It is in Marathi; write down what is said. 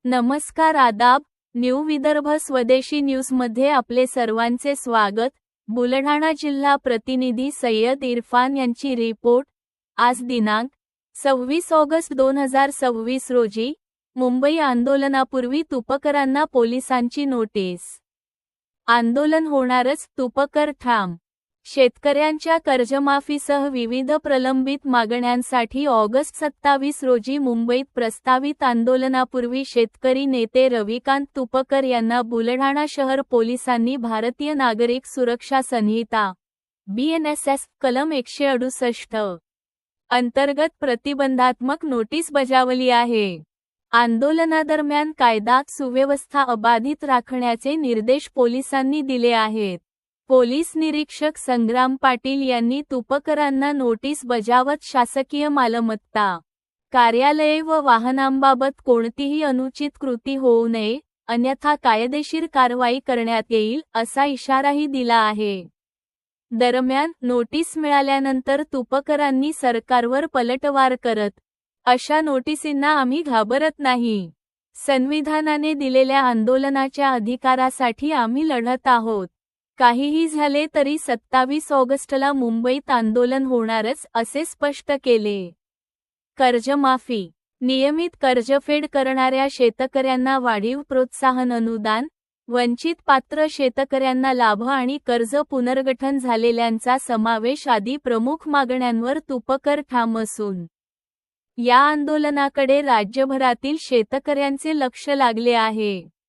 नमस्कार आदाब, न्यू विदर्भ स्वदेशी न्यूजमध्ये आपले सर्वांचे स्वागत। बुलढाणा जिल्हा प्रतिनिधी सय्यद इरफान यांची रिपोर्ट। आज दिनांक 26 ऑगस्ट 2026 रोजी मुंबई आंदोलनापूर्वी तुपकरांना पोलिसांची नोटीस। आंदोलन होणारच, तुपकर ठाम। शेतकऱ्यांच्या कर्जमाफीसह विविध प्रलंबित मागण्यांसाठी ऑगस्ट 27 रोजी मुंबईत प्रस्तावित आंदोलनापूर्वी शेतकरी नेते रविकांत तुपकर यांना बुलढाणा शहर पोलिसांनी भारतीय नागरिक सुरक्षा संहिता BNSS कलम 168 अंतर्गत प्रतिबंधात्मक नोटीस बजावली आहे। आंदोलनादरम्यान कायदा सुव्यवस्था अबाधित राखण्याचे निर्देश पोलिसांनी दिले आहेत। पोलीस निरीक्षक संग्राम पाटील यांनी तुपकरांना नोटीस बजावत शासकीय मालमत्ता, कार्यालये व वाहनांबाबत कोणतीही अनुचित कृती होऊ नये, अन्यथा कायदेशीर कारवाई करण्यात येईल असा इशाराही दिला आहे। दरम्यान नोटीस मिळाल्यानंतर तुपकरांनी सरकारवर पलटवार करत, अशा नोटिसींना आम्ही घाबरत नाही। संविधानाने दिलेल्या आंदोलनाच्या अधिकारासाठी आम्ही लढत आहोत। काहीही झाले तरी 27 ऑगस्टला मुंबईत आंदोलन होणारच असे स्पष्ट केले। कर्जमाफी, नियमित कर्जफेड करणाऱ्या शेतकऱ्यांना वाढीव प्रोत्साहन अनुदान, वंचित पात्र शेतकऱ्यांना लाभ आणि कर्ज पुनर्गठन झालेल्यांचा समावेश आदी प्रमुख मागण्यांवर तुपकर ठाम असून या आंदोलनाकडे राज्यभरातील शेतकऱ्यांचे लक्ष लागले आहे।